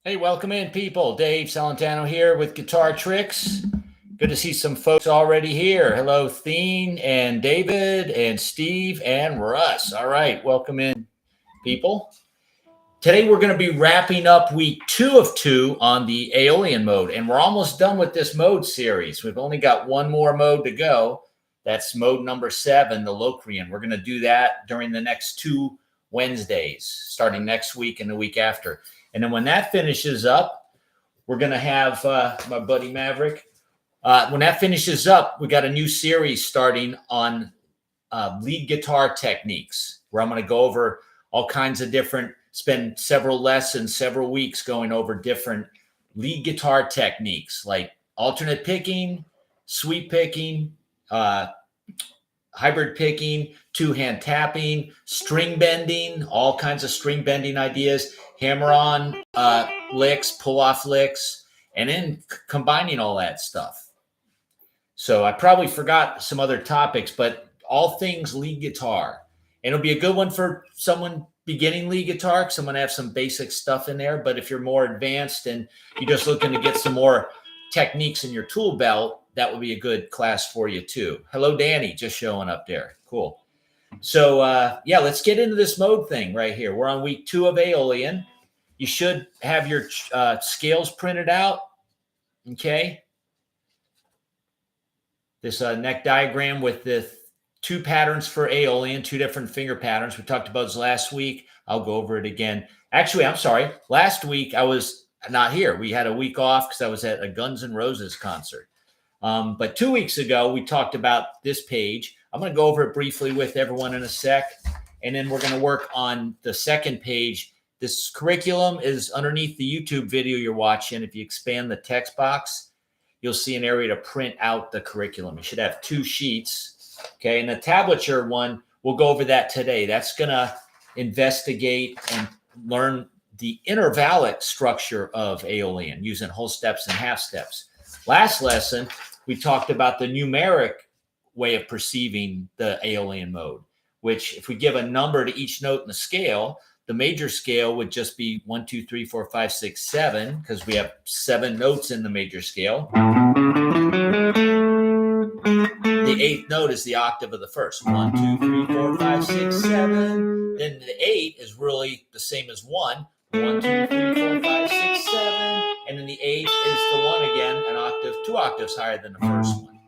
Hey, welcome in, people. Dave Salentano here with Guitar Tricks. Good to see some folks already here. Hello, Theen and David and Steve and Russ. All right, welcome in, people. Today we're going to be wrapping up week 2 of 2 on the Aeolian mode, and we're almost done with this mode series. We've only got one more mode to go. That's mode number 7, the Locrian. We're going to do that during the next 2 Wednesdays, starting next week and the week after. And then when that finishes up, we're going to have my buddy Maverick. When that finishes up, we got a new series starting on lead guitar techniques, where I'm going to go over all kinds of different, spend several lessons, several weeks going over different lead guitar techniques like alternate picking, sweep picking, hybrid picking, two-hand tapping, string bending, all kinds of string bending ideas, hammer-on licks, pull-off licks, and then combining all that stuff. So I probably forgot some other topics, but all things lead guitar. And it'll be a good one for someone beginning lead guitar, because I'm going to have some basic stuff in there. But if you're more advanced and you're just looking to get some more techniques in your tool belt, that would be a good class for you too. Hello, Danny, just showing up there. Cool. So yeah, let's get into this mode thing right here. We're on week 2 of Aeolian. You should have your scales printed out. Okay. This neck diagram with the 2 patterns for Aeolian, 2 different finger patterns. We talked about this last week. I'll go over it again. Actually, I'm sorry. Last week I was not here. We had a week off because I was at a Guns N' Roses concert. But 2 weeks ago, we talked about this page. I'm going to go over it briefly with everyone in a sec, and then we're going to work on the second page. This curriculum is underneath the YouTube video you're watching. If you expand the text box, you'll see an area to print out the curriculum. You should have 2 sheets. Okay, and the tablature one, we'll go over that today. That's going to investigate and learn the intervallic structure of Aeolian using whole steps and half steps. Last lesson, we talked about the numeric way of perceiving the Aeolian mode, which if we give a number to each note in the scale, the major scale would just be 1, 2, 3, 4, 5, 6, 7, because we have 7 notes in the major scale. The 8th note is the octave of the first. 1, 2, 3, 4, 5, 6, 7. Then the 8 is really the same as 1. 1, 2, 3, 4, 5, 6, 7. And then the 8 is the 1 again, an octave, 2 octaves higher than the first one.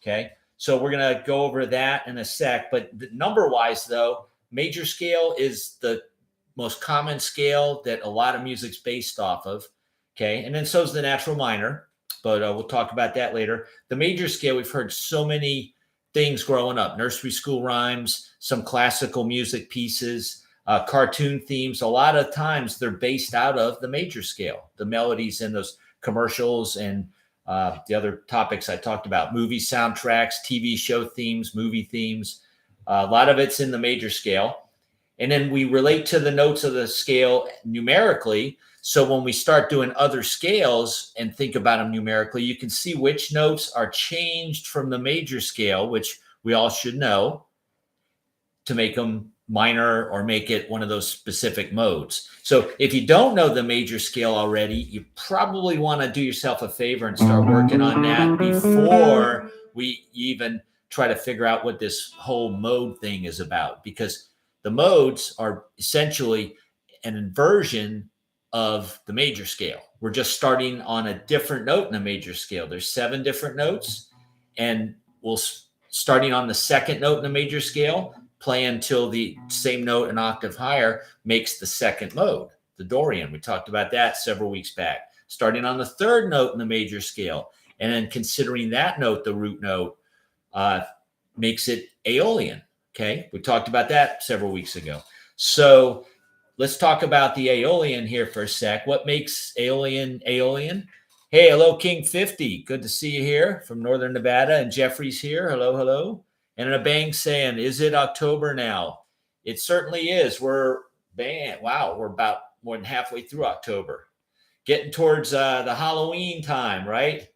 Okay, so we're going to go over that in a sec. But number-wise, though, major scale is the most common scale that a lot of music's based off of. Okay, and then so is the natural minor, but we'll talk about that later. The major scale, we've heard so many things growing up: nursery school rhymes, some classical music pieces, cartoon themes. A lot of times they're based out of the major scale, the melodies in those commercials and the other topics I talked about, movie soundtracks, TV show themes, movie themes. A lot of it's in the major scale. And then we relate to the notes of the scale numerically. So when we start doing other scales and think about them numerically, you can see which notes are changed from the major scale, which we all should know, to make them minor or make it one of those specific modes. So if you don't know the major scale already, you probably want to do yourself a favor and start working on that before we even try to figure out what this whole mode thing is about, because the modes are essentially an inversion of the major scale. We're just starting on a different note in the major scale. There's 7 different notes, and we'll starting on the second note in the major scale, play until the same note an octave higher makes the second mode, the Dorian. We talked about that several weeks back. Starting on the third note in the major scale, and then considering that note the root note, makes it Aeolian. Okay, we talked about that several weeks ago. So let's talk about the Aeolian here for a sec. What makes Aeolian Aeolian? Hey, hello, King 50. Good to see you here from Northern Nevada. And Jeffrey's here. Hello, hello. And a bang saying, is it October now? It certainly is. We're about more than halfway through October. Getting towards the Halloween time, right?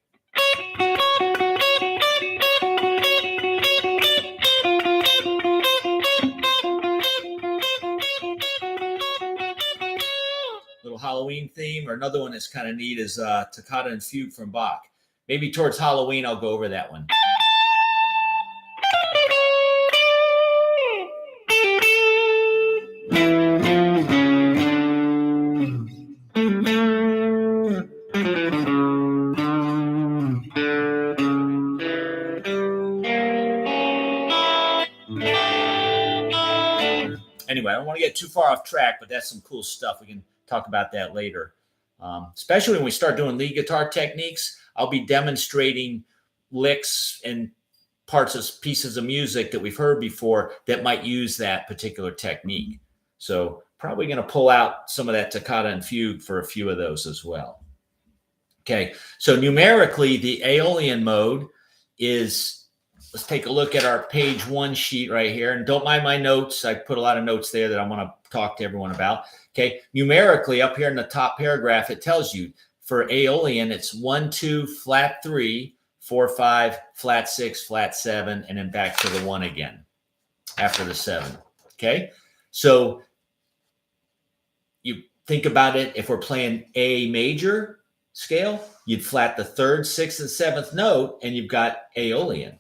little Halloween theme. Or another one that's kind of neat is Toccata and Fugue from Bach. Maybe towards Halloween, I'll go over that one. Anyway, I don't want to get too far off track, but that's some cool stuff. We can talk about that later. Especially when we start doing lead guitar techniques, I'll be demonstrating licks and parts of pieces of music that we've heard before that might use that particular technique. So probably going to pull out some of that Toccata and Fugue for a few of those as well. Okay, so numerically, the Aeolian mode is, let's take a look at our page 1 sheet right here. And don't mind my notes. I put a lot of notes there that I want to talk to everyone about. Okay, numerically up here in the top paragraph, it tells you for Aeolian, it's 1, 2, flat 3, 4, 5, flat 6, flat 7, and then back to the 1 again after the 7. Okay, so you think about it, if we're playing A major scale, you'd flat the 3rd, 6th, and 7th note, and you've got Aeolian.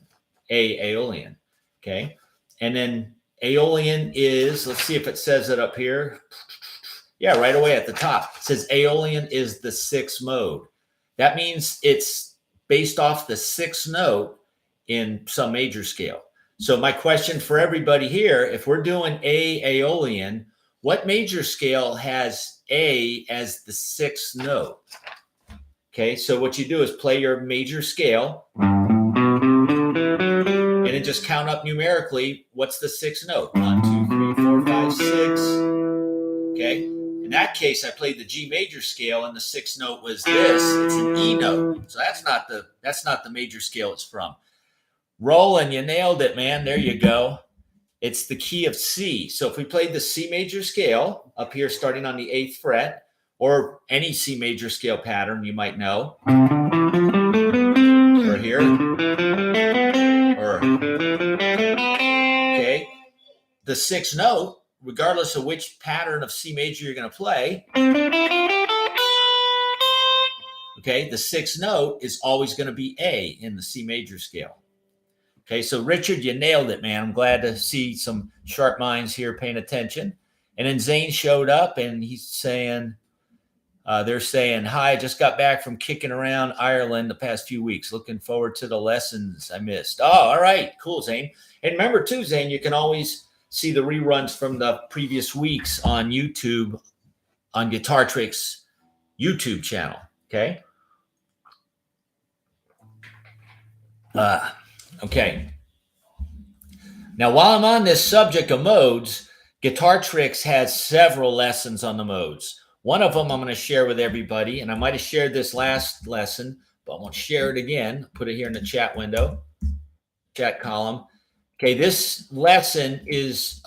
Aeolian. Okay. And then Aeolian is, let's see if it says it up here. Yeah, right away at the top. It says Aeolian is the 6th mode. That means it's based off the 6th note in some major scale. So my question for everybody here, if we're doing Aeolian, what major scale has A as the 6th note? Okay, so what you do is play your major scale and then just count up numerically. What's the 6th note? 1, 2, 3, 4, 5, 6. Okay. In that case, I played the G major scale, and the 6th note was this. It's an E note. So that's not the major scale it's from. Roland, you nailed it, man. There you go. It's the key of C. So if we played the C major scale up here, starting on the 8th fret, or any C major scale pattern you might know, or here, or okay, the 6th note, regardless of which pattern of C major you're going to play, okay, the 6th note is always going to be A in the C major scale. Okay, so Richard, you nailed it, man. I'm glad to see some sharp minds here paying attention. And then Zane showed up, and he's saying, they're saying, hi, I just got back from kicking around Ireland the past few weeks. Looking forward to the lessons I missed. Oh, all right. Cool, Zane. And remember, too, Zane, you can always see the reruns from the previous weeks on YouTube, on Guitar Tricks YouTube channel. Okay? Okay. Now, while I'm on this subject of modes, Guitar Tricks has several lessons on the modes. One of them I'm going to share with everybody, and I might have shared this last lesson, but I won't share it again. Put it here in the chat window, chat column. Okay, this lesson is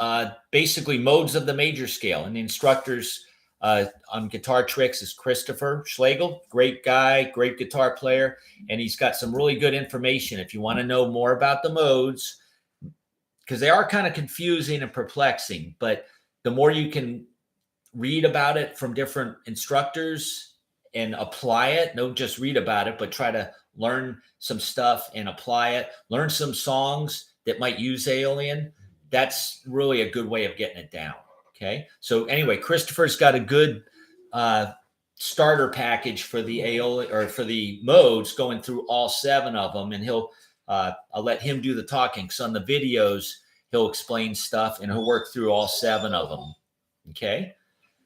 basically modes of the major scale, and the instructors on Guitar Tricks is Christopher Schlegel. Great guy, great guitar player, and he's got some really good information if you want to know more about the modes, because they are kind of confusing and perplexing, but the more you can read about it from different instructors and apply it. Don't just read about it, but try to learn some stuff and apply it. Learn some songs that might use Aeolian. That's really a good way of getting it down. Okay. So anyway, Christopher's got a good starter package for the Aeolian, or for the modes, going through all 7 of them. And I'll let him do the talking. So on the videos, he'll explain stuff and he'll work through all 7 of them. Okay.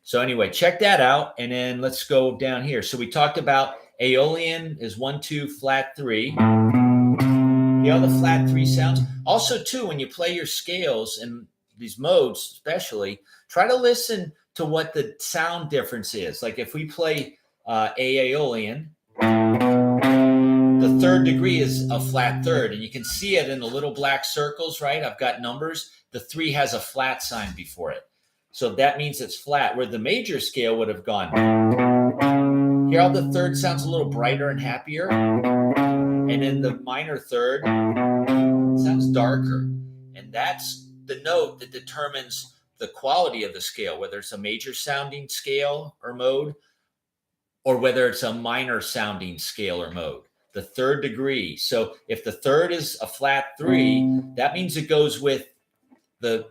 So anyway, check that out, and then let's go down here. So we talked about Aeolian is 1, 2, flat 3. You know the flat 3 sounds. Also, too, when you play your scales in these modes, especially, try to listen to what the sound difference is. Like if we play Aeolian, the 3rd degree is a flat 3rd, and you can see it in the little black circles, right? I've got numbers. The 3 has a flat sign before it. So that means it's flat, where the major scale would have gone. Here, how the 3rd sounds a little brighter and happier. And then the minor 3rd sounds darker. And that's the note that determines the quality of the scale, whether it's a major sounding scale or mode, or whether it's a minor sounding scale or mode. The third degree. So if the third is a flat 3, that means it goes with the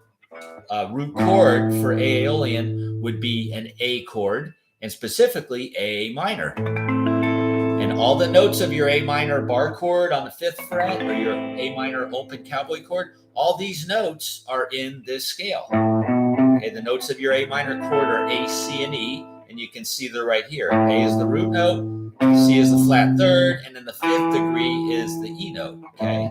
root chord for Aeolian would be an A chord, and specifically A minor. And all the notes of your A minor bar chord on the 5th fret or your A minor open cowboy chord, all these notes are in this scale. Okay, the notes of your A minor chord are A, C, and E, and you can see they're right here. A is the root note, C is the flat third, and then the 5th degree is the E note, okay?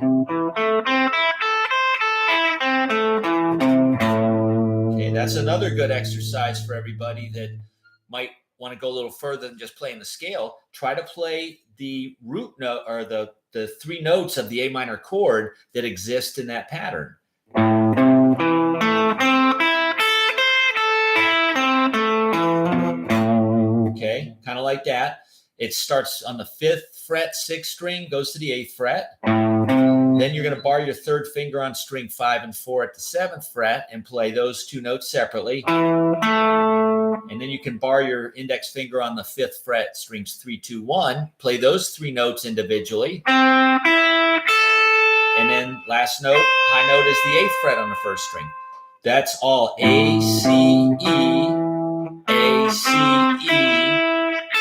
Okay, that's another good exercise for everybody that might want to go a little further than just playing the scale. Try to play the root note or the 3 notes of the A minor chord that exist in that pattern. Okay, kind of like that. It starts on the 5th fret, 6th string, goes to the 8th fret. Then you're going to bar your 3rd finger on string 5 and 4 at the 7th fret and play those 2 notes separately. And then you can bar your index finger on the 5th fret, strings 3, 2, 1, play those 3 notes individually. And then last note, high note is the 8th fret on the 1st string. That's all A, C, E, A, C, E,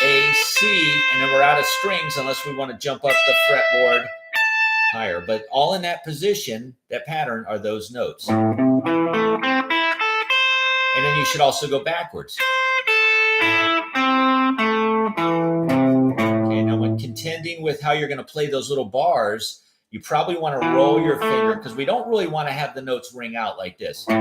A, C, and then we're out of strings unless we want to jump up the fretboard higher. But all in that position, that pattern, are those notes. And then you should also go backwards. Okay, now when contending with how you're going to play those little bars, you probably want to roll your finger because we don't really want to have the notes ring out like this. You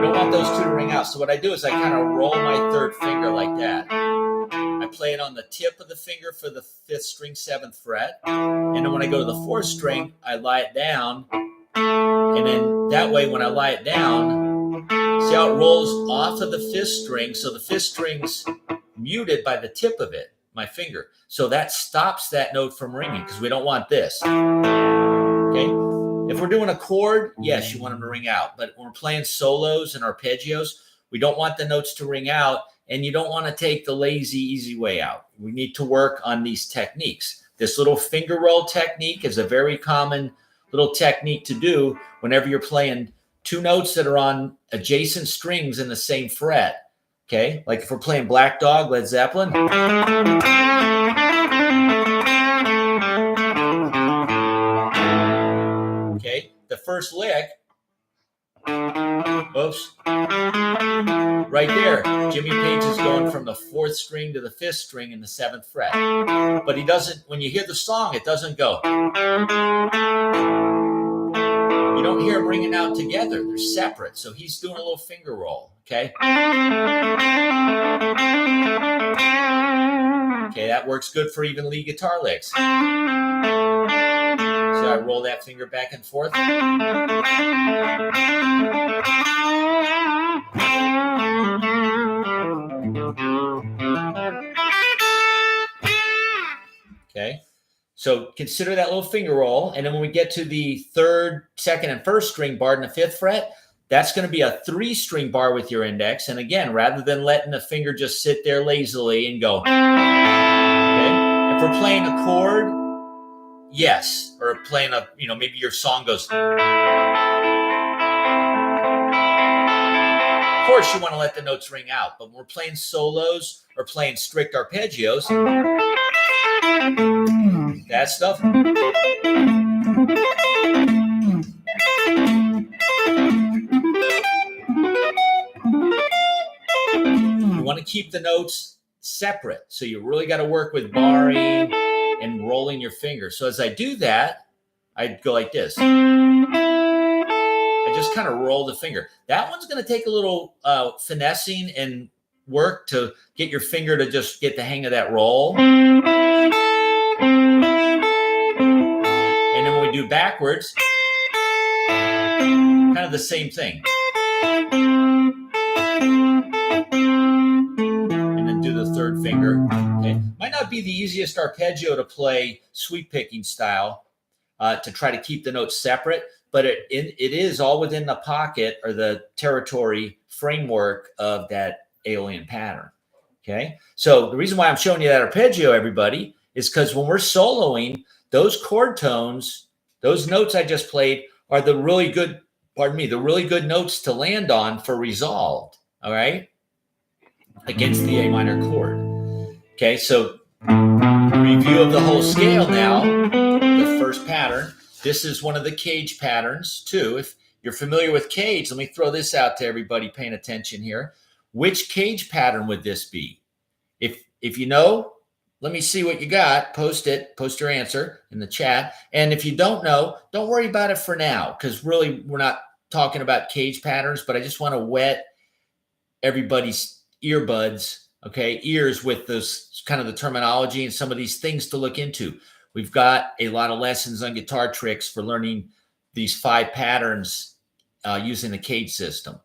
don't want those 2 to ring out. So what I do is I kind of roll my 3rd finger like that. I play it on the tip of the finger for the 5th string, 7th fret. And then when I go to the 4th string, I lie it down. And then that way, when I lie it down, see how it rolls off of the 5th string? So the 5th string's muted by the tip of it, my finger. So that stops that note from ringing because we don't want this. Okay? If we're doing a chord, yes, you want them to ring out. But when we're playing solos and arpeggios, we don't want the notes to ring out, and you don't want to take the lazy, easy way out. We need to work on these techniques. This little finger roll technique is a very common little technique to do whenever you're playing 2 notes that are on adjacent strings in the same fret. Okay, like if we're playing Black Dog, Led Zeppelin. Okay, the first lick, oops, right there, Jimmy Page is going from the 4th string to the 5th string in the 7th fret. But he doesn't, when you hear the song, it doesn't go. You don't hear them ringing out together. They're separate. So he's doing a little finger roll, okay? Okay, that works good for even lead guitar licks. So I roll that finger back and forth. Okay, so consider that little finger roll. And then when we get to the 3rd, 2nd, and 1st string barred in the 5th fret, that's going to be a 3-string bar with your index. And again, rather than letting the finger just sit there lazily and go, okay, if we're playing a chord, yes, or playing a, maybe your song goes, of course you want to let the notes ring out, but when we're playing solos or playing strict arpeggios, that stuff, you want to keep the notes separate. So you really got to work with barring and rolling your fingers. So as I do that, I go like this. I just kind of roll the finger. That one's going to take a little finessing and work to get your finger to just get the hang of that roll. And then when we do backwards, kind of the same thing. And then do the 3rd finger. Okay. Might not be the easiest arpeggio to play sweep picking style to try to keep the notes separate, but it is all within the pocket or the territory framework of that Aeolian pattern. Okay, so the reason why I'm showing you that arpeggio, everybody, is because when we're soloing, those chord tones, those notes I just played, are the really good, the really good notes to land on for resolved. All right, against the A minor chord. Okay, so review of the whole scale now. The first pattern. This is one of the cage patterns too. If you're familiar with cage, let me throw this out to everybody paying attention here. Which cage pattern would this be? If you know, let me see what you got. Post your answer in the chat. And if you don't know, don't worry about it for now, because really we're not talking about cage patterns, but I just want to wet everybody's earbuds, okay, ears with this kind of the terminology and some of these things to look into. We've got a lot of lessons on guitar tricks for learning these 5 patterns using the cage system.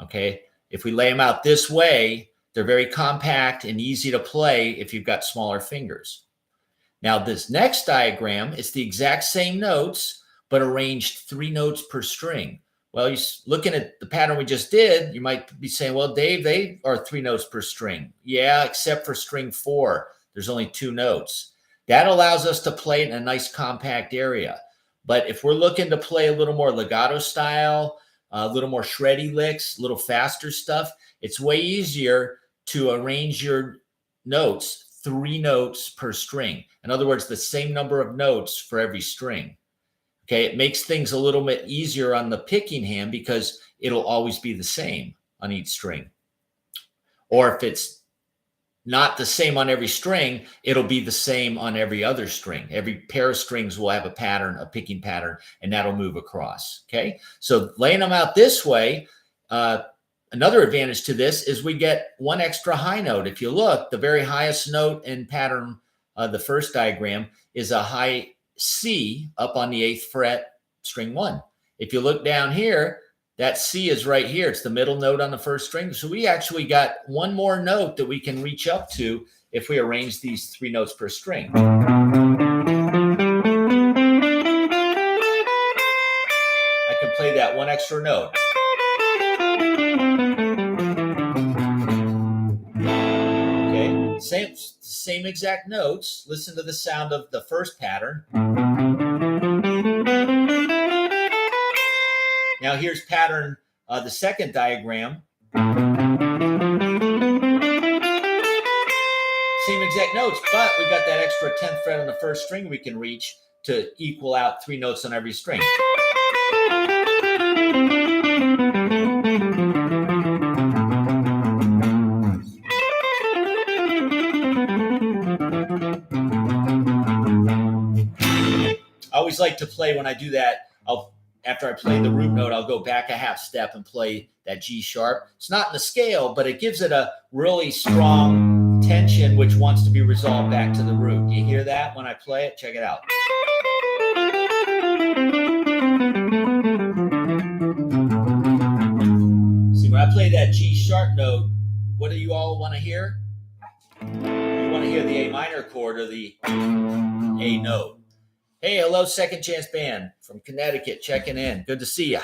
Okay, if we lay them out this way, they're very compact and easy to play if you've got smaller fingers. Now, this next diagram is the exact same notes, but arranged 3 notes per string. Well, you're looking at the pattern we just did, you might be saying, well, Dave, they are 3 notes per string. Yeah, except for string 4. There's only 2 notes. That allows us to play it in a nice compact area. But if we're looking to play a little more legato style, a little more shreddy licks, a little faster stuff, it's way easier to arrange your notes 3 notes per string. In other words, the same number of notes for every string. Okay, it makes things a little bit easier on the picking hand because it'll always be the same on each string. Or if it's not the same on every string, it'll be the same on every other string. Every pair of strings will have a pattern, a picking pattern, and that'll move across. Okay, so laying them out this way, another advantage to this is we get 1 extra high note. If you look, the very highest note in pattern, the first diagram, is a high C up on the 8th fret, string 1. If you look down here, that C is right here. It's the middle note on the first string. So we actually got 1 more note that we can reach up to if we arrange these 3 notes per string. I can play that 1 extra note. Okay, same exact notes. Listen to the sound of the first pattern. Now here's pattern, the second diagram. Same exact notes, but we've got that extra 10th fret on the first string we can reach to equal out 3 notes on every string. I always like to play when I do that. After I play the root note, I'll go back a half step and play that G sharp. It's not in the scale, but it gives it a really strong tension which wants to be resolved back to the root. You hear that when I play it? Check it out. See, when I play that G sharp note, what do you all want to hear? You want to hear the A minor chord or the A note. Hey, hello, Second Chance Band from Connecticut, checking in. Good to see ya.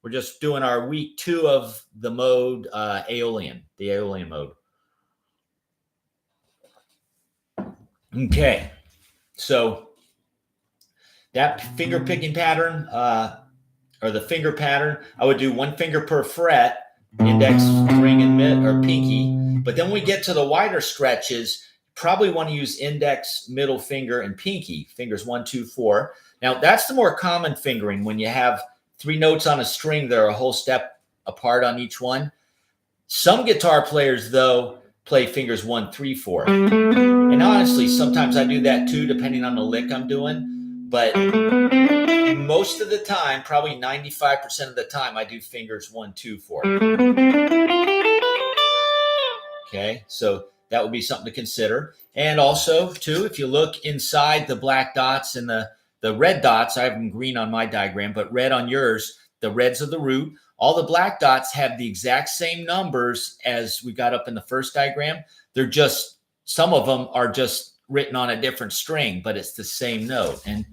We're just doing our week 2 of the mode Aeolian, the Aeolian mode. Okay, so that finger picking pattern, or the finger pattern, I would do 1 finger per fret, index, ring, and mid or pinky. But then when we get to the wider stretches, probably want to use index, middle finger, and pinky, fingers 1, 2, 4. Now, that's the more common fingering when you have 3 notes on a string that are a whole step apart on each one. Some guitar players, though, play fingers 1, 3, 4. And honestly, sometimes I do that too, depending on the lick I'm doing. But most of the time, probably 95% of the time, I do fingers 1, 2, 4. Okay, so that would be something to consider. And also, too, if you look inside the black dots and the red dots, I have them green on my diagram, but red on yours, the reds of the root, all the black dots have the exact same numbers as we got up in the first diagram. They're just, some of them are just written on a different string, but it's the same note. And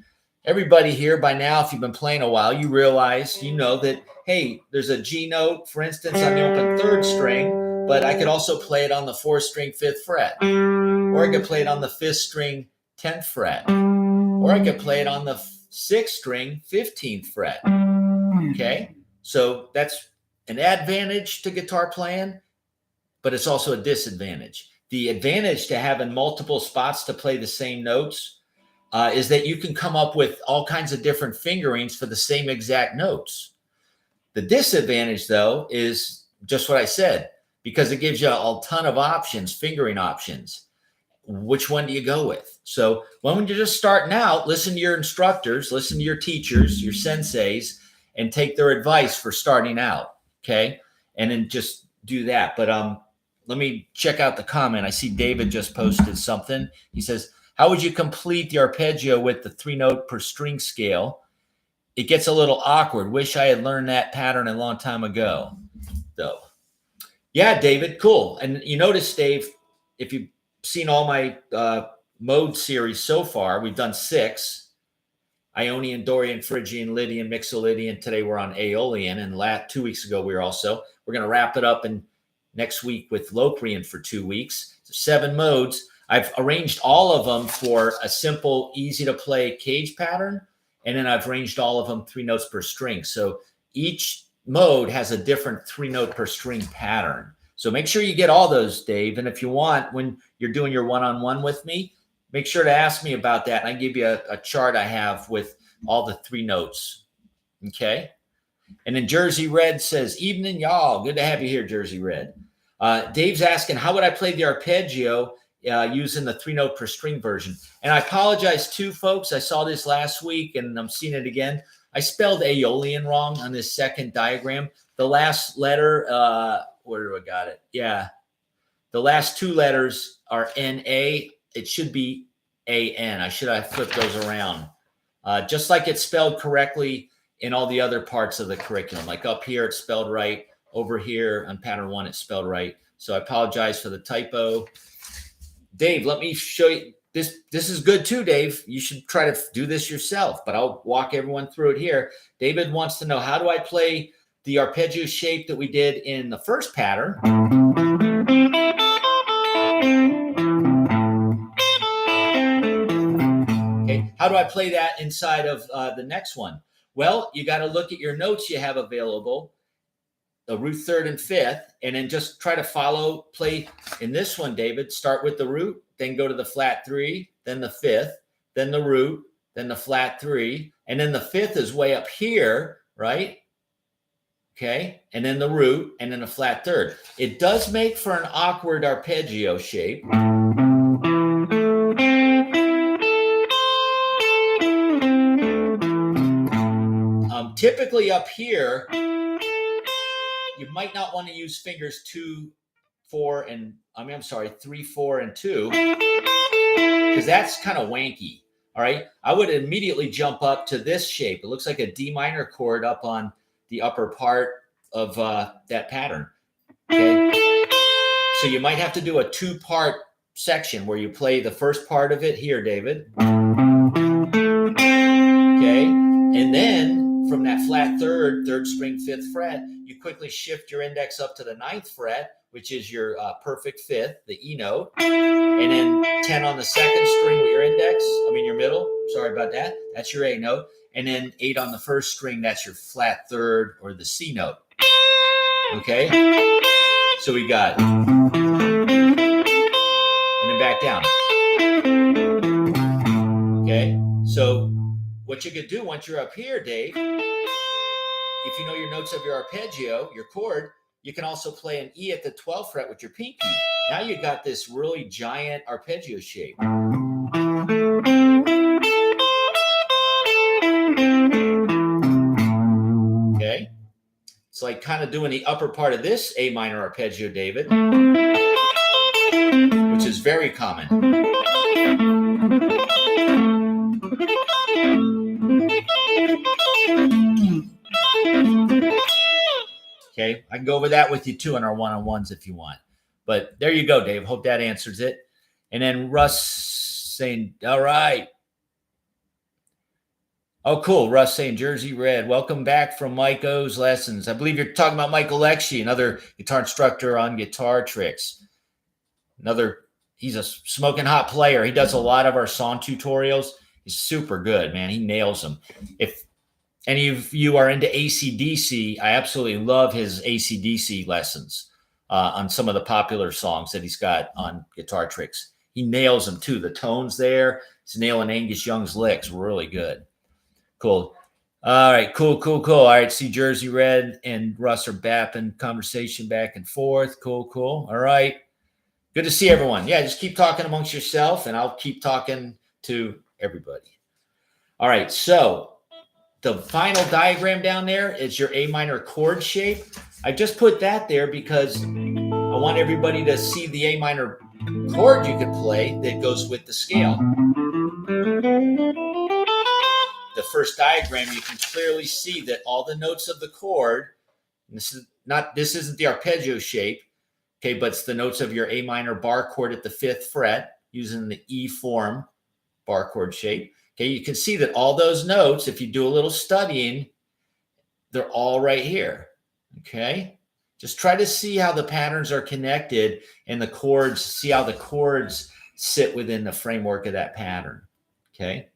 everybody here by now, if you've been playing a while, you realize, you know that, hey, there's a G note, for instance, on the open third string, but I could also play it on the fourth string, fifth fret. Or I could play it on the fifth string, 10th fret. Or I could play it on the sixth string, 15th fret. Okay? So that's an advantage to guitar playing, but it's also a disadvantage. The advantage to having multiple spots to play the same notes is that you can come up with all kinds of different fingerings for the same exact notes. The disadvantage, though, is just what I said, because it gives you a ton of options, fingering options. Which one do you go with? So when you're just starting out, listen to your instructors, listen to your teachers, your senseis, and take their advice for starting out, okay? And then just do that. But let me check out the comment. I see David just posted something. He says, how would you complete the arpeggio with the 3-note per string scale? It gets a little awkward. Wish I had learned that pattern a long time ago, though. Yeah, David, cool. And you notice, Dave, if you've seen all my mode series so far, we've done 6. Ionian, Dorian, Phrygian, Lydian, Mixolydian. Today we're on Aeolian. And 2 weeks ago, we're going to wrap it up next week with Locrian for 2 weeks. So 7 modes. I've arranged all of them for a simple, easy to play cage pattern. And then I've arranged all of them 3 notes per string. So each mode has a different 3-note per string pattern. So make sure you get all those, Dave. And if you want, when you're doing your one-on-one with me, make sure to ask me about that. And I give you a chart I have with all the 3 notes. Okay. And then Jersey Red says, evening, y'all. Good to have you here, Jersey Red. Dave's asking, how would I play the arpeggio using the 3-note per string version? And I apologize too, folks. I saw this last week and I'm seeing it again. I spelled Aeolian wrong on this second diagram. The last letter, where do I got it? Yeah. The last 2 letters are N-A. It should be A-N. I should have flipped those around. Just like it's spelled correctly in all the other parts of the curriculum. Like up here, it's spelled right. Over here on pattern 1, it's spelled right. So I apologize for the typo. Dave, let me show you. This is good too, Dave. You should try to do this yourself, but I'll walk everyone through it here. David wants to know, how do I play the arpeggio shape that we did in the first pattern? Okay, how do I play that inside of the next one? Well, you got to look at your notes you have available, the root, third, and fifth, and then just try to play in this one, David. Start with the root, then go to the flat 3, then the fifth, then the root, then the flat 3, and then the fifth is way up here, right? Okay, and then the root, and then a flat third. It does make for an awkward arpeggio shape. Typically up here, you might not want to use fingers 3, 4, and 2, because that's kind of wanky. All right. I would immediately jump up to this shape. It looks like a D minor chord up on the upper part of that pattern. Okay. So you might have to do a 2-part section where you play the first part of it here, David. Okay. And then from that flat third string, 5th fret, you quickly shift your index up to the 9th fret, which is your perfect 5th, the E note, and then 10 on the 2nd string with your middle. Sorry about that. That's your A note. And then 8 on the 1st string, that's your flat 3rd or the C note. Okay? So we got, and then back down. Okay? So what you could do once you're up here, Dave, if you know your notes of your arpeggio, your chord, you can also play an E at the 12th fret with your pinky. Now you got this really giant arpeggio shape. Okay? It's like kind of doing the upper part of this A minor arpeggio, David, which is very common. Okay, I can go over that with you too in our one-on-ones if you want. But there you go, Dave. Hope that answers it. And then Russ saying, all right. Oh, cool. Russ saying Jersey Red. Welcome back from Mike O's lessons. I believe you're talking about Michael Leckie, another guitar instructor on Guitar Tricks. He's a smoking hot player. He does a lot of our song tutorials. He's super good, man. He nails them. If any of you are into AC/DC, I absolutely love his AC/DC lessons on some of the popular songs that he's got on Guitar Tricks. He nails them too. The tones there, he's nailing Angus Young's licks. Really good. Cool. All right. Cool. All right. See, Jersey Red and Russ are bapping conversation back and forth. Cool. All right. Good to see everyone. Yeah, just keep talking amongst yourself, and I'll keep talking to everybody. All right. So the final diagram down there is your A minor chord shape. I just put that there because I want everybody to see the A minor chord you could play that goes with the scale. The first diagram, you can clearly see that all the notes of the chord, this isn't the arpeggio shape, okay, but it's the notes of your A minor bar chord at the 5th fret using the E form bar chord shape. Okay, you can see that all those notes, if you do a little studying, they're all right here. Okay, just try to see how the patterns are connected and the chords, see how the chords sit within the framework of that pattern. Okay.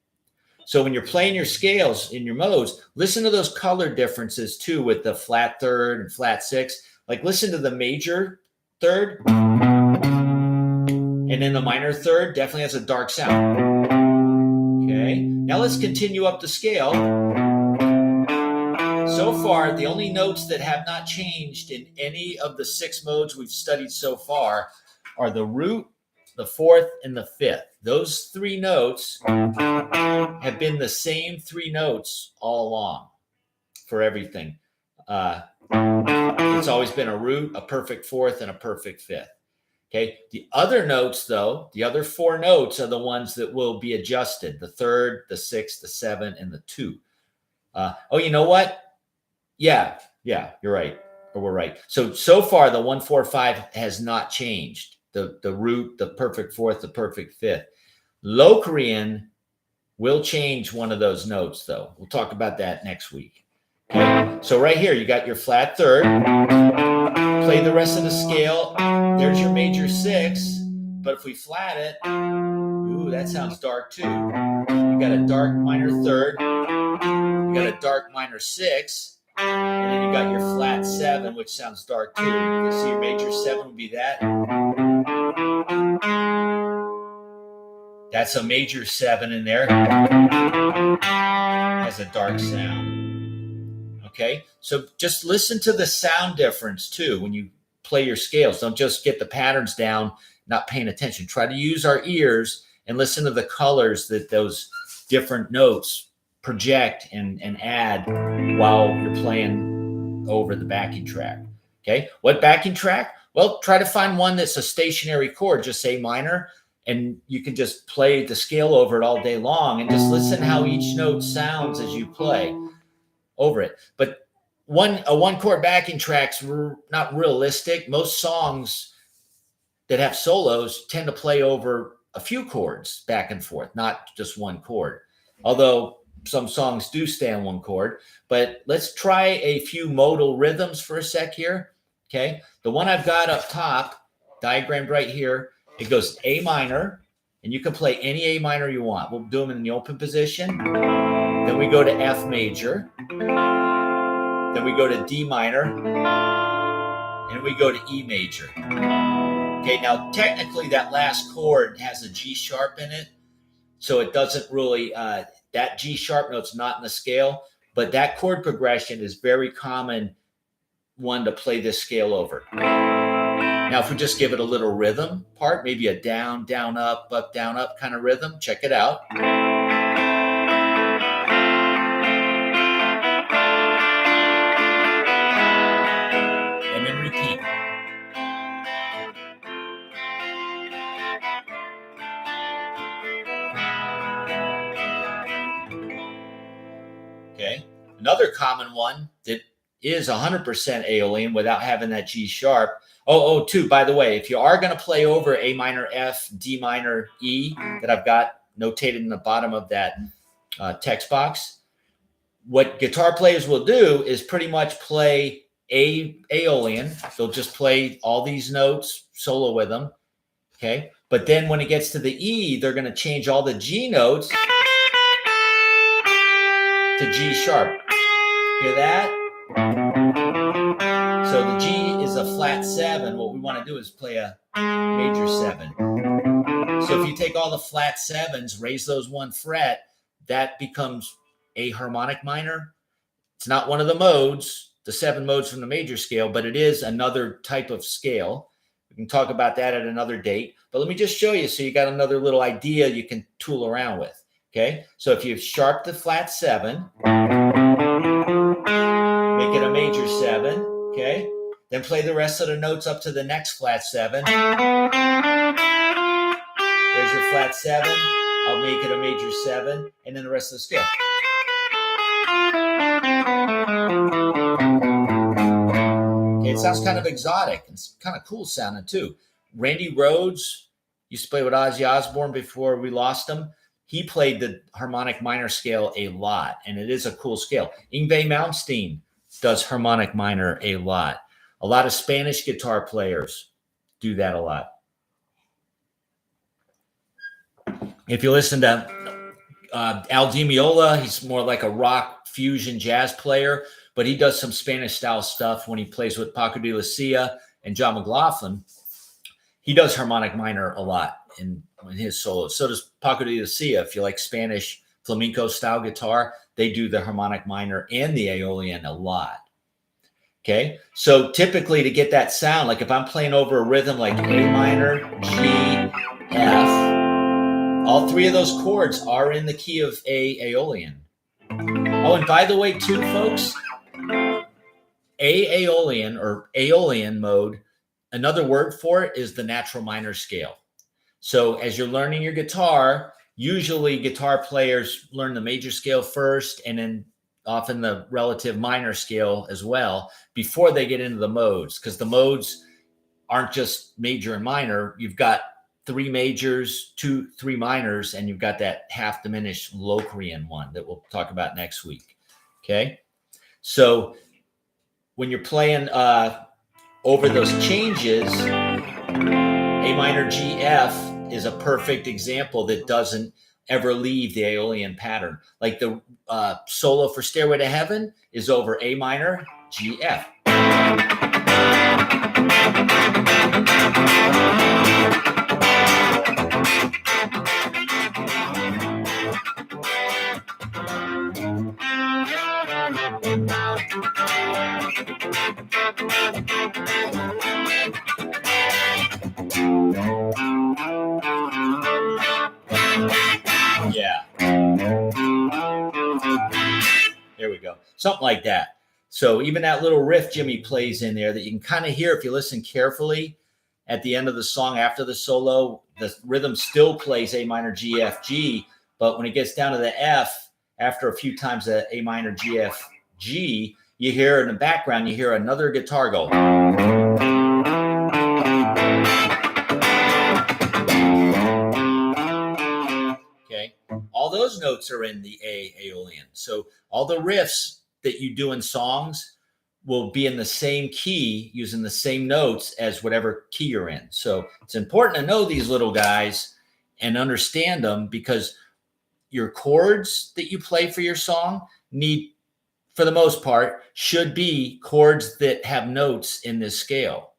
So when you're playing your scales in your modes, listen to those color differences too with the flat third and flat sixth. Like listen to the major third, and then the minor third definitely has a dark sound. Okay, now let's continue up the scale. So far, the only notes that have not changed in any of the 6 modes we've studied so far are the root, the 4th, and the 5th. Those 3 notes have been the same 3 notes all along for everything. It's always been a root, a perfect 4th, and a perfect 5th. Okay. The other notes, though, the other 4 notes are the ones that will be adjusted: the 3rd, the 6th, the 7th, and the 2. Oh, you know what? Yeah, you're right. Or we're right. So far, the 1, 4, 5 has not changed. The root, the perfect 4th, the perfect 5th. Locrian will change one of those notes, though. We'll talk about that next week. Okay. So right here, you got your flat 3rd. Play the rest of the scale. There's your major 6. But if we flat it, ooh, that sounds dark too. You got a dark minor 3rd. You got a dark minor 6. And then you got your flat 7, which sounds dark too. You see your major 7 would be that. That's a major 7 in there. Has a dark sound. Okay, so just listen to the sound difference too when you play your scales. Don't just get the patterns down, not paying attention. Try to use our ears and listen to the colors that those different notes project and add while you're playing over the backing track. Okay, what backing track? Well, try to find one that's a stationary chord, just A minor, and you can just play the scale over it all day long and just listen how each note sounds as you play over it. But a 1-chord backing track's not realistic. Most songs that have solos tend to play over a few chords back and forth, not just 1 chord. Although some songs do stay on 1 chord. But let's try a few modal rhythms for a sec here. Okay, the one I've got up top, diagrammed right here, it goes A minor, and you can play any A minor you want. We'll do them in the open position. Then we go to F major. Then we go to D minor. And we go to E major. Okay, now technically that last chord has a G sharp in it. So it doesn't really, that G sharp note's not in the scale. But that chord progression is very common one to play this scale over. Now, if we just give it a little rhythm part, maybe a down, down, up, kind of rhythm, check it out. And then repeat. Okay. Another common one that is 100% Aeolian without having that G sharp. Too, by the way, if you are going to play over A minor, F, D minor, E that I've got notated in the bottom of that text box, what guitar players will do is pretty much play Aeolian. They'll just play all these notes, solo with them. Okay. But then when it gets to the E, they're going to change all the G notes to G sharp. Hear that? So the G is a flat 7. What we want to do is play a major 7. So if you take all the flat 7s, raise those 1 fret, that becomes a harmonic minor. It's not one of the modes, the 7 modes from the major scale, but it is another type of scale. We can talk about that at another date. But let me just show you so you got another little idea you can tool around with. Okay, so if you sharp the flat 7, make it a major 7, okay? Then play the rest of the notes up to the next flat 7. There's your flat 7. I'll make it a major 7, and then the rest of the scale. Okay, it sounds kind of exotic. It's kind of cool sounding too. Randy Rhoads used to play with Ozzy Osbourne before we lost him. He played the harmonic minor scale a lot, and it is a cool scale. Yngwie Malmsteen does harmonic minor a lot. A lot of Spanish guitar players do that a lot. If you listen to Al Di Meola, he's more like a rock fusion jazz player, but he does some Spanish style stuff when he plays with Paco de Lucia and John McLaughlin. He does harmonic minor a lot in his solos. So does Paco de Lucia. If you like Spanish flamenco style guitar, they do the harmonic minor and the Aeolian a lot. Okay, so typically to get that sound, like if I'm playing over a rhythm like A minor, G, F, all 3 of those chords are in the key of Aeolian. Oh, and by the way, too, folks, Aeolian or Aeolian mode, another word for it is the natural minor scale. So as you're learning your guitar, usually guitar players learn the major scale first and then often the relative minor scale as well before they get into the modes, because the modes aren't just major and minor. You've got 3 majors, 3 minors, and you've got that half diminished Locrian one that we'll talk about next week. Okay. So when you're playing over those changes, A minor, G, F is a perfect example that doesn't ever leave the Aeolian pattern. Like the solo for Stairway to Heaven is over A minor, G, F. Yeah. There we go. Something like that. So even that little riff Jimmy plays in there that you can kind of hear if you listen carefully at the end of the song after the solo, the rhythm still plays A minor, G, F, G. But when it gets down to the F, after a few times the A minor, G, F, G, you hear in the background, you hear another guitar go. Okay. All those notes are in the Aeolian. So all the riffs that you do in songs will be in the same key using the same notes as whatever key you're in. So it's important to know these little guys and understand them, because your chords that you play for your song need, for the most part, should be chords that have notes in this scale.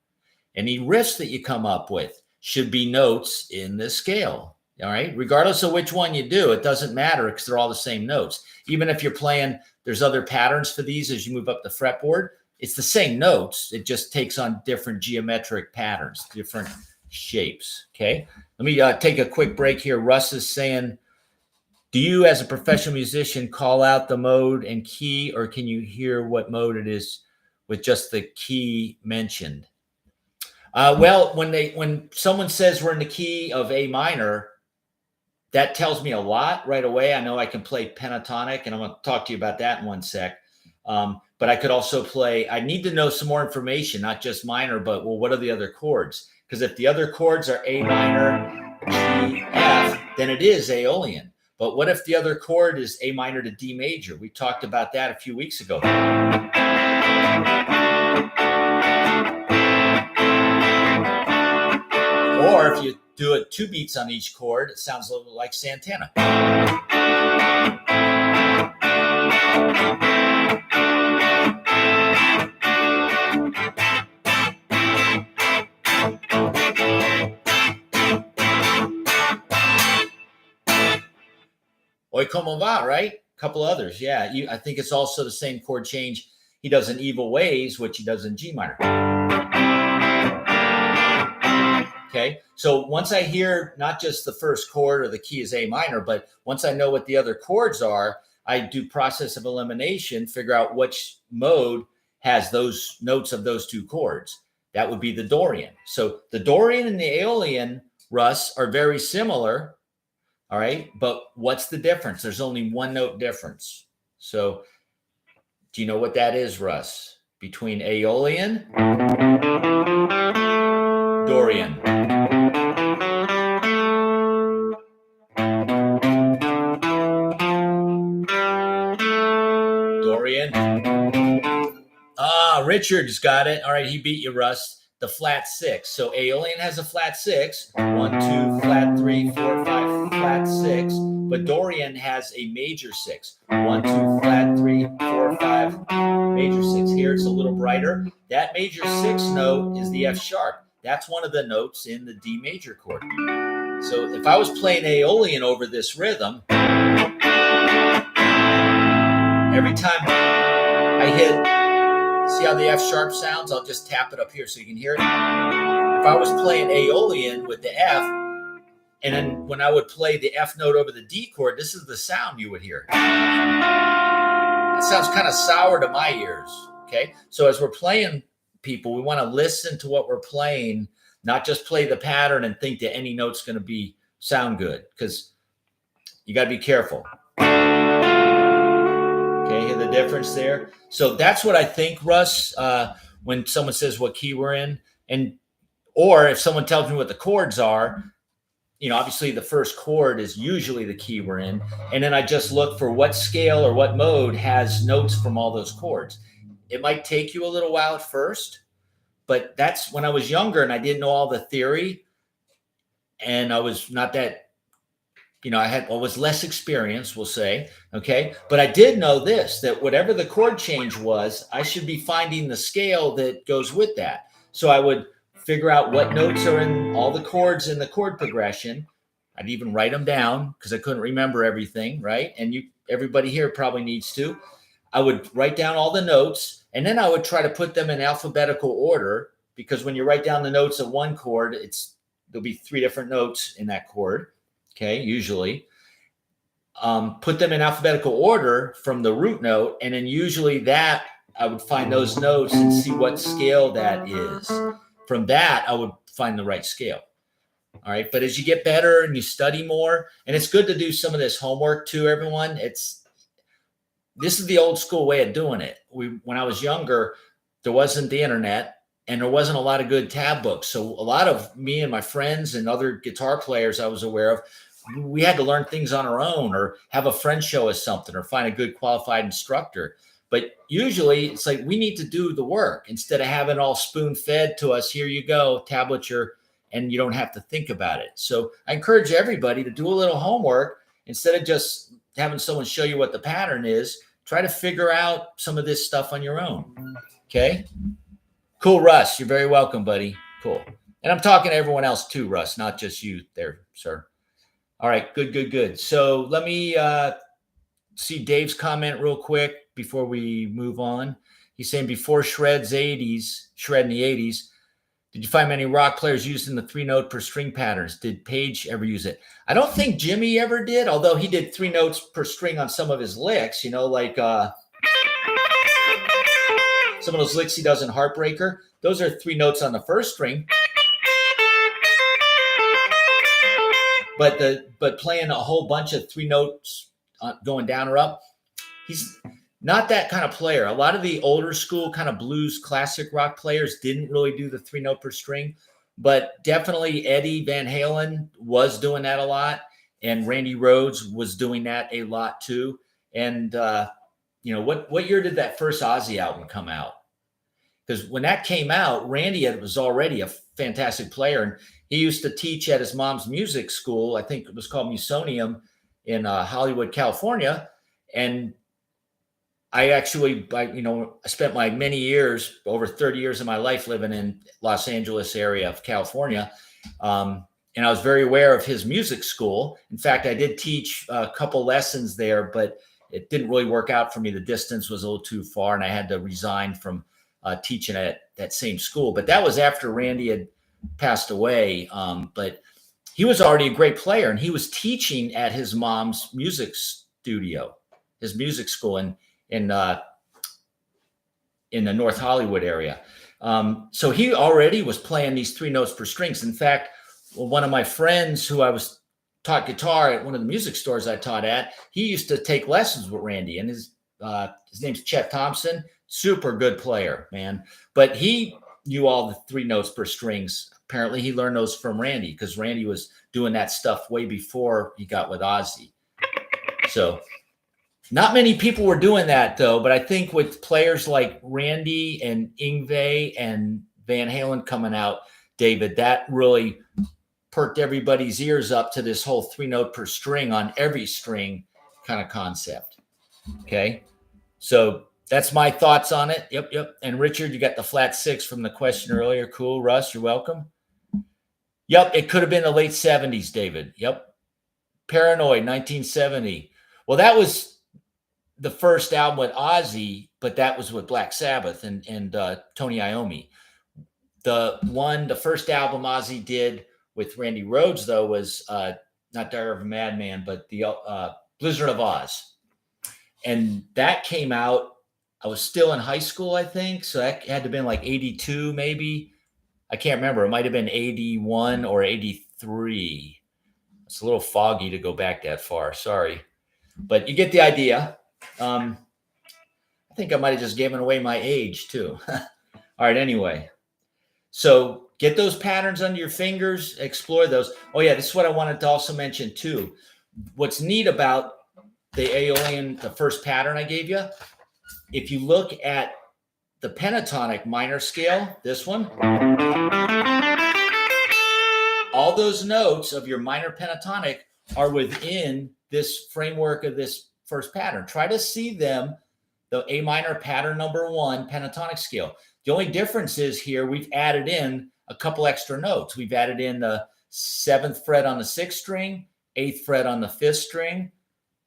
Any riffs that you come up with should be notes in this scale. All right. Regardless of which one you do, it doesn't matter because they're all the same notes. Even if you're playing, there's other patterns for these as you move up the fretboard. It's the same notes. It just takes on different geometric patterns, different shapes. Okay. Let me take a quick break here. Russ is saying, do you as a professional musician call out the mode and key, or can you hear what mode it is with just the key mentioned? Well, when someone says we're in the key of A minor, that tells me a lot right away. I know I can play pentatonic, and I'm going to talk to you about that in one sec. But I could also play, I need to know some more information, not just minor, but, well, what are the other chords? Because if the other chords are A minor, G, F, then it is Aeolian. But what if the other chord is A minor to D major? We talked about that a few weeks ago. Or if you do it 2 beats on each chord, it sounds a little like Santana. Oi como va, right? A couple others. Yeah, I think it's also the same chord change he does in Evil Ways, which he does in G minor. Okay, so once I hear not just the first chord or the key is A minor, but once I know what the other chords are, I do process of elimination, figure out which mode has those notes of those 2 chords. That would be the Dorian. So the Dorian and the Aeolian, Russ, are very similar. All right. But what's the difference? There's only 1 note difference. So do you know what that is, Russ? Between Aeolian, Dorian. Dorian. Richard's got it. All right. He beat you, Russ. The flat 6. So Aeolian has a flat 6. 1, 2, flat 3, 4, 5, flat 6. But Dorian has a major 6. 1, 2, flat 3, 4, 5, major 6. Here it's a little brighter. That major 6 note is the F sharp. That's one of the notes in the D major chord. So if I was playing Aeolian over this rhythm, every time I hit, see how the F sharp sounds? I'll just tap it up here so you can hear it. If I was playing Aeolian with the F, and then when I would play the F note over the D chord, this is the sound you would hear. That sounds kind of sour to my ears, okay? So as we're playing, people, we want to listen to what we're playing, not just play the pattern and think that any note's going to sound good, because you got to be careful. Okay, hear the difference there? So that's what I think, Russ, when someone says what key we're in. Or if someone tells me what the chords are, obviously the first chord is usually the key we're in. And then I just look for what scale or what mode has notes from all those chords. It might take you a little while at first, but that's when I was younger and I didn't know all the theory. And I was not that, I was less experienced, we'll say, okay? But I did know this, that whatever the chord change was, I should be finding the scale that goes with that. So I would figure out what notes are in all the chords in the chord progression. I'd even write them down because I couldn't remember everything, right? And everybody here probably needs to. I would write down all the notes, and then I would try to put them in alphabetical order, because when you write down the notes of one chord, there'll be 3 different notes in that chord. Okay, usually. Put them in alphabetical order from the root note, and then usually that I would find those notes and see what scale that is. From that, I would find the right scale. All right, but as you get better and you study more, and it's good to do some of this homework too, everyone. This is the old school way of doing it. When I was younger, there wasn't the internet, and there wasn't a lot of good tab books. So a lot of me and my friends and other guitar players I was aware of, we had to learn things on our own, or have a friend show us something, or find a good qualified instructor. But usually it's like we need to do the work instead of having all spoon fed to us. Here you go, tablature, and you don't have to think about it. So I encourage everybody to do a little homework instead of just having someone show you what the pattern is. Try to figure out some of this stuff on your own. Okay. Cool, Russ. You're very welcome, buddy. Cool. And I'm talking to everyone else too, Russ, not just you there, sir. All right. Good. So let me see Dave's comment real quick before we move on. He's saying before shred in the 80s, did you find many rock players using the 3-note per string patterns? Did Page ever use it? I don't think Jimmy ever did, although he did 3 notes per string on some of his licks, like some of those licks he does in Heartbreaker. Those are 3 notes on the first string. But playing a whole bunch of 3 notes going down or up, he's not that kind of player. A lot of the older school kind of blues classic rock players didn't really do the 3-note per string, but definitely Eddie Van Halen was doing that a lot. and Randy Rhoads was doing that a lot too. And what year did that first Ozzy album come out? Because when that came out, Randy was already a fantastic player, and he used to teach at his mom's music school. I think it was called Musonium in Hollywood, California. And I spent my many years, over 30 years of my life, living in Los Angeles area of California. And I was very aware of his music school. In fact, I did teach a couple lessons there, but it didn't really work out for me. The distance was a little too far, and I had to resign from teaching at that same school. But that was after Randy had passed away. But he was already a great player, and he was teaching at his mom's music studio, his music school in the North Hollywood area. So he already was playing these 3 notes per strings. In fact, one of my friends who I was taught guitar at one of the music stores I taught at, he used to take lessons with Randy, and his name's Chet Thompson. Super good player, man. But he knew all the 3 notes per strings. Apparently he learned those from Randy, because Randy was doing that stuff way before he got with Ozzy. So not many people were doing that, though. But I think with players like Randy and Yngwie and Van Halen coming out, David, that really perked everybody's ears up to this whole 3 note per string on every string kind of concept. Okay. So that's my thoughts on it. Yep. And Richard, you got the flat 6 from the question earlier. Cool. Russ, you're welcome. Yep. It could have been the late 70s, David. Yep. Paranoid, 1970. Well, that was the first album with Ozzy, but that was with Black Sabbath and Tony Iommi. The first album Ozzy did with Randy Rhoads, though, was not Diary of a Madman, but the Blizzard of Oz. And that came out, I was still in high school, I think. So that had to have been like 82, maybe. I can't remember. It might have been 81 or 83. It's a little foggy to go back that far. Sorry. But you get the idea. I think I might have just given away my age, too. All right, anyway. So get those patterns under your fingers, explore those. Oh, yeah, this is what I wanted to also mention, too. What's neat about the Aeolian, the first pattern I gave you, if you look at the pentatonic minor scale, this one, all those notes of your minor pentatonic are within this framework of this first pattern. Try to see them, the A minor pattern number 1 pentatonic scale. The only difference is here we've added in a couple extra notes. We've added in the 7th fret on the 6th string, 8th fret on the 5th string,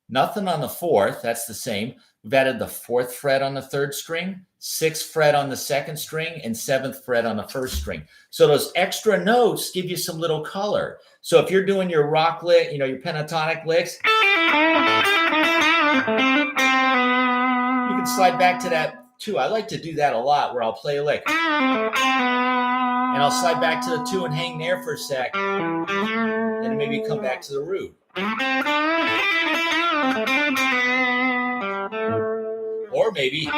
nothing on the 4th. That's the same. We've added the 4th fret on the 3rd string, 6th fret on the 2nd string, and 7th fret on the 1st string. So those extra notes give you some little color. So if you're doing your rock lick, your pentatonic licks, you can slide back to that too. I like to do that a lot, where I'll play a lick and I'll slide back to the 2 and hang there for a sec, and maybe come back to the root. Or maybe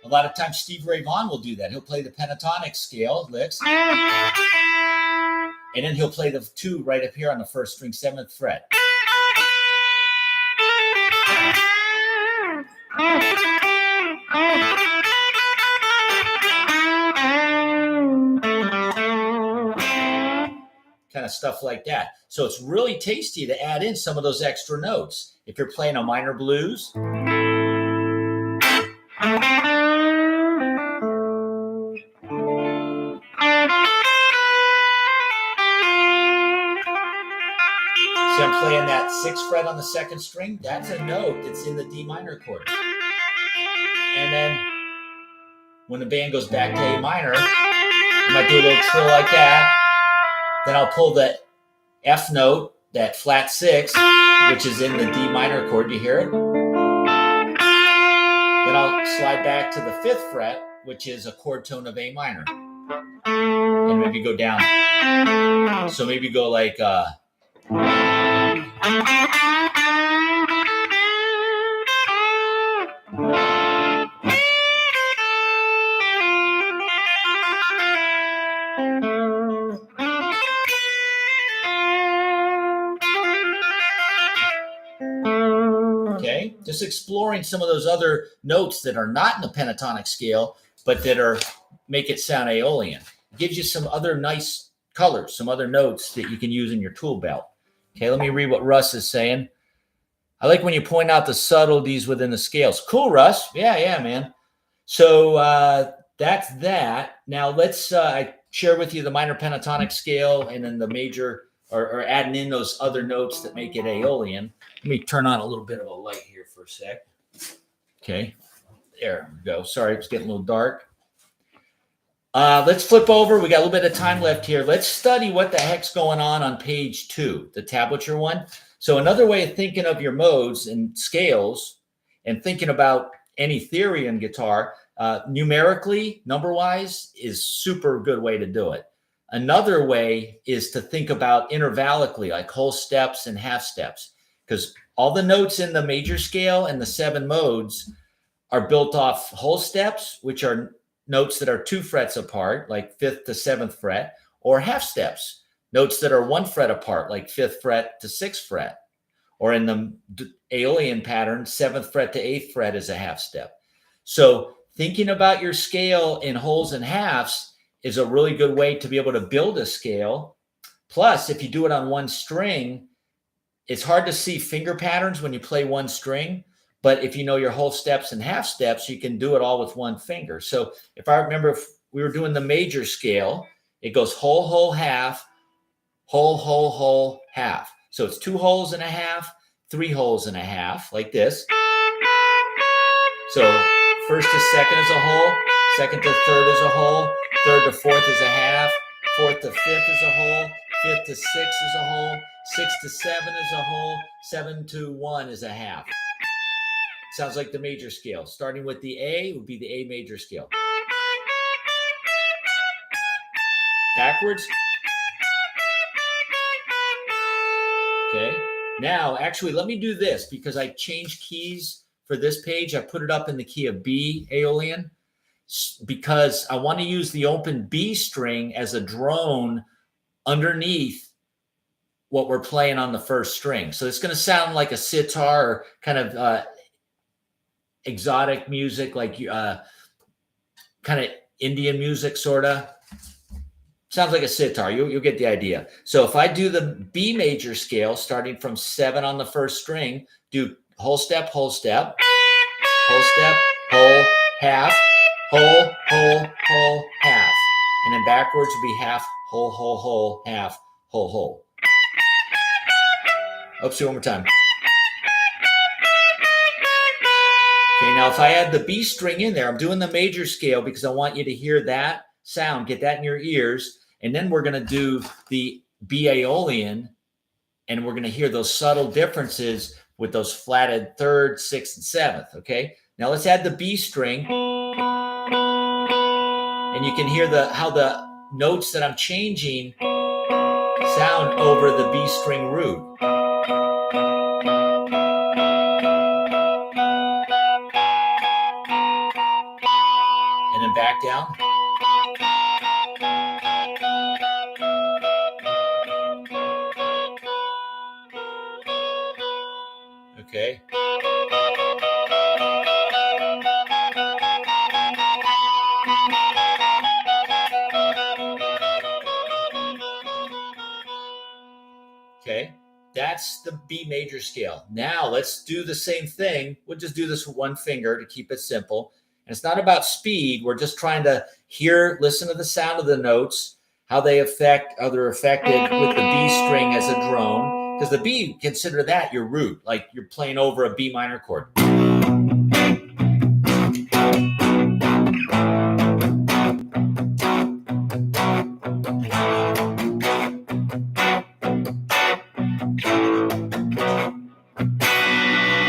a lot of times Steve Ray Vaughan will do that. He'll play the pentatonic scale licks, and then he'll play the 2 right up here on the 1st string, 7th fret. Kind of stuff like that. So it's really tasty to add in some of those extra notes. If you're playing a minor blues, see, I'm playing that 6th fret on the 2nd string. That's a note that's in the D minor chord. And then when the band goes back to A minor, I might do a little trill like that. Then I'll pull the F note, that flat 6, which is in the D minor chord. You hear it? Then I'll slide back to the 5th fret, which is a chord tone of A minor. And maybe go down. So maybe go like... just exploring some of those other notes that are not in the pentatonic scale, but that make it sound Aeolian. It gives you some other nice colors, some other notes that you can use in your tool belt. Okay, let me read what Russ is saying. I like when you point out the subtleties within the scales. Cool, Russ. Yeah, man. So that's that. Now let's I share with you the minor pentatonic scale and then the major, or adding in those other notes that make it Aeolian. Let me turn on a little bit of a light here for a sec. Okay, there we go. Sorry, it's getting a little dark. Let's flip over. We got a little bit of time left here. Let's study what the heck's going on page 2, the tablature one. So another way of thinking of your modes and scales and thinking about any theory in guitar, numerically, number-wise, is super good way to do it. Another way is to think about intervallically, like whole steps and half steps, because all the notes in the major scale and the 7 modes are built off whole steps, which are notes that are 2 frets apart, like 5th to 7th fret, or half steps, notes that are 1 fret apart, like 5th fret to 6th fret, or in the Aeolian pattern, 7th fret to 8th fret is a half step. So thinking about your scale in wholes and halves is a really good way to be able to build a scale. Plus, if you do it on 1 string, it's hard to see finger patterns when you play 1 string. But if you know your whole steps and half steps, you can do it all with 1 finger. So if I remember, if we were doing the major scale, it goes whole, whole, half, whole, whole, whole, half. So it's 2 wholes and a half, 3 wholes and a half, like this. So first to second is a whole, second to third is a whole, third to fourth is a half, fourth to fifth is a whole, fifth to sixth is a whole, sixth to 7 is a whole, 7 to 1 is a half. Sounds like the major scale. Starting with the A would be the A major scale. Backwards. Okay. Now, actually, let me do this because I changed keys for this page. I put it up in the key of B, Aeolian, because I want to use the open B string as a drone underneath what we're playing on the first string. So it's going to sound like a sitar or kind of exotic music, like kind of Indian music, sort of. Sounds like a sitar. You'll get the idea. So if I do the B major scale, starting from 7 on the first string, do whole step, whole step, whole step, whole, half, whole, whole, whole, half. And then backwards would be half, whole, whole, whole, half, whole, whole. Let's do it one more time. Okay, now if I add the B string in there, I'm doing the major scale because I want you to hear that sound, get that in your ears, and then we're going to do the B Aeolian, and we're going to hear those subtle differences with those flatted 3rd, 6th, and 7th, okay? Now let's add the B string, and you can hear how the notes that I'm changing sound over the B string root. And then back down. Okay. Okay, that's the B major scale. Now let's do the same thing. We'll just do this with 1 finger to keep it simple. And it's not about speed. We're just trying to listen to the sound of the notes, how they're affected with the B string as a drone. Because the B, consider that your root, like you're playing over a B minor chord.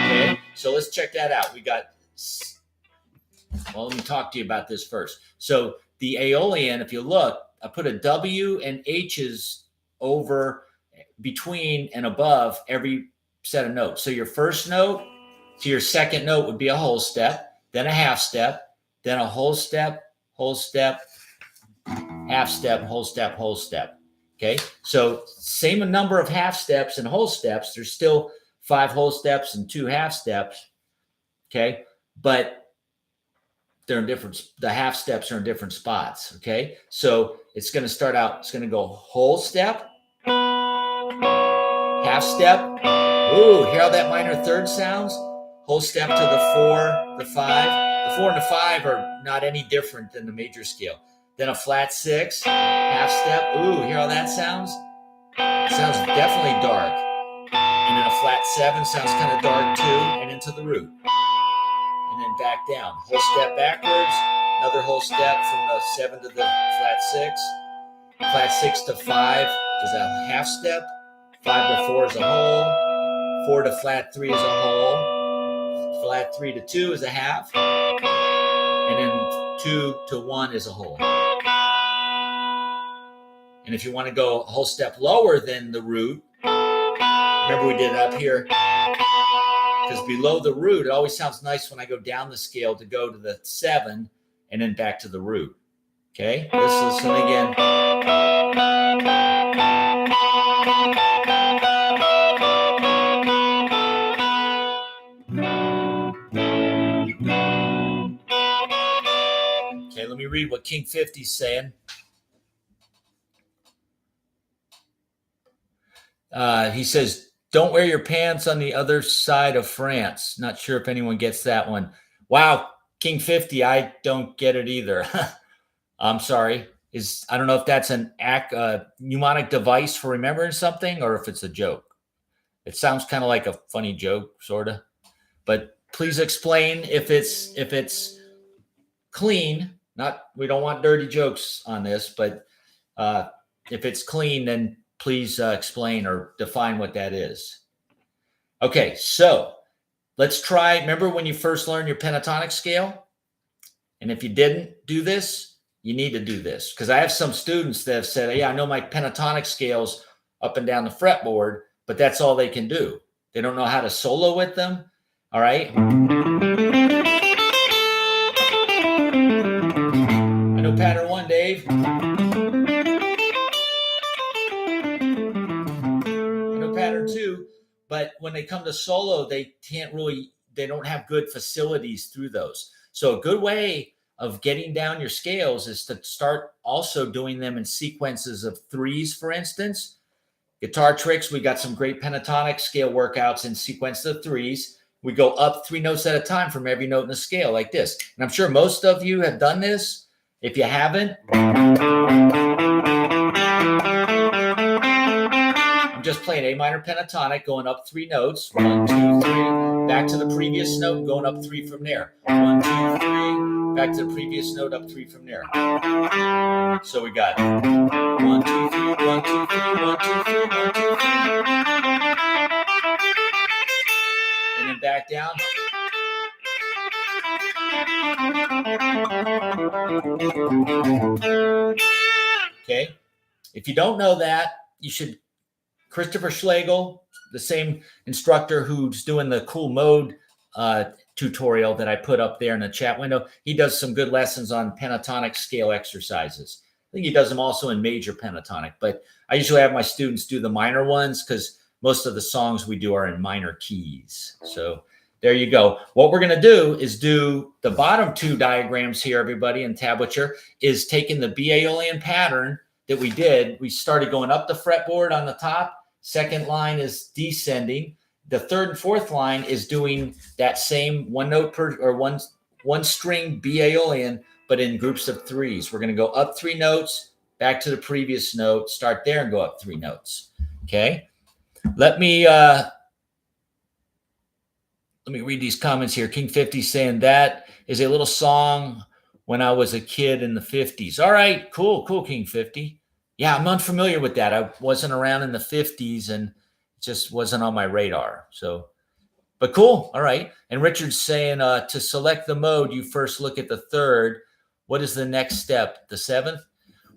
Okay, so let's check that out. Well, let me talk to you about this first. So the Aeolian, if you look, I put a W and H's over, between, and above every set of notes. So your first note to your second note would be a whole step, then a half step, then a whole step, half step, whole step, whole step. Okay, so same number of half steps and whole steps. There's still 5 whole steps and 2 half steps. Okay. But they're in different, the half steps are in different spots. Okay. So it's going to start out, it's going to go whole step, half step. Ooh, hear how that minor third sounds? Whole step to the 4, the 5. The 4 and the 5 are not any different than the major scale. Then a flat 6, half step. Ooh, hear how that sounds? It sounds definitely dark. And then a flat 7 sounds kind of dark too, and into the root. And then back down. Whole step backwards, another whole step from the 7 to the flat 6. Flat 6 to 5 is a half step. 5 to 4 is a whole. 4 to flat 3 is a whole. Flat 3 to 2 is a half. And then 2 to 1 is a whole. And if you want to go a whole step lower than the root, remember we did it up here, because below the root, it always sounds nice when I go down the scale to go to the 7 and then back to the root. Okay, let's listen again. Okay, let me read what King 50 is saying. He says, don't wear your pants on the other side of France. Not sure if anyone gets that one. Wow, King 50, I don't get it either. I'm sorry. I don't know if that's an mnemonic device for remembering something or if it's a joke. It sounds kind of like a funny joke, sort of. But please explain if it's clean. We don't want dirty jokes on this, but if it's clean, then please explain or define what that is. Okay, so let's try. Remember when you first learned your pentatonic scale? And if you didn't do this, you need to do this, because I have some students that have said, yeah, I know my pentatonic scales up and down the fretboard, but that's all they can do. They don't know how to solo with them. All right. I know pattern 1, Dave. Pattern 2, but when they come to solo, they don't have good facilities through those. So a good way of getting down your scales is to start also doing them in sequences of 3s, for instance. Guitar tricks, we got some great pentatonic scale workouts in sequence of 3s. We go up 3 notes at a time from every note in the scale like this. And I'm sure most of you have done this. If you haven't, I'm just playing A minor pentatonic, going up 3 notes. 1, 2, 3. Back to the previous note, going up 3 from there. 1, 2, 3. Back to the previous note, up 3 from there. So we got 1, 2, 3, 1, 2, 3, 1, 2, 3, 1, 2, 3. And then back down. Okay. If you don't know that, you should. Christopher Schlegel, the same instructor who's doing the cool mode tutorial that I put up there in the chat window, he does some good lessons on pentatonic scale exercises. I think he does them also in major pentatonic, but I usually have my students do the minor ones because most of the songs we do are in minor keys. So there you go. What we're going to do is do the bottom 2 diagrams here, everybody, in tablature, is taking the Aeolian pattern that we did. We started going up the fretboard on the top. Second line is descending. The third and fourth line is doing that same 1 note per, or one string Aeolian, but in groups of 3s. We're going to go up 3 notes, back to the previous note, start there and go up 3 notes. Okay. Let me read these comments here. King 50 saying that is a little song when I was a kid in the 50s. All right, cool, King 50. Yeah, I'm unfamiliar with that. I wasn't around in the 50s and it just wasn't on my radar. So, but cool. All right. And Richard's saying to select the mode, you first look at the third. What is the next step? The 7th?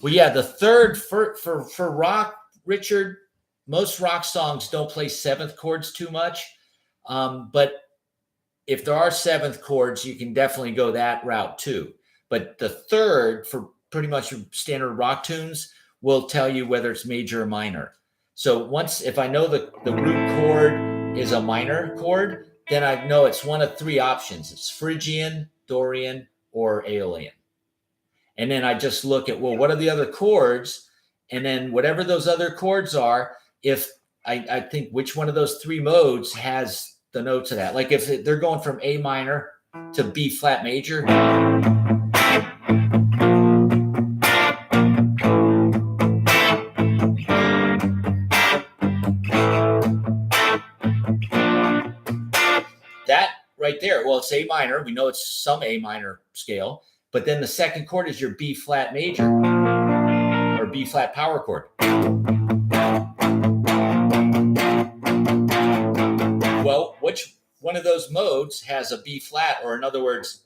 Well, yeah, the third for rock, Richard, most rock songs don't play 7th chords too much. But if there are 7th chords, you can definitely go that route too. But the third for pretty much standard rock tunes will tell you whether it's major or minor. So if I know the root chord is a minor chord, then I know it's one of three options. It's Phrygian, Dorian, or Aeolian. And then I just look at, well, what are the other chords? And then whatever those other chords are, if I think which one of those three modes has the notes of that. Like if they're going from A minor to B flat major, that right there, well, it's A minor. We know it's some A minor scale. But then the second chord is your B flat major or B flat power chord. Well, which one of those modes has a B flat, or in other words,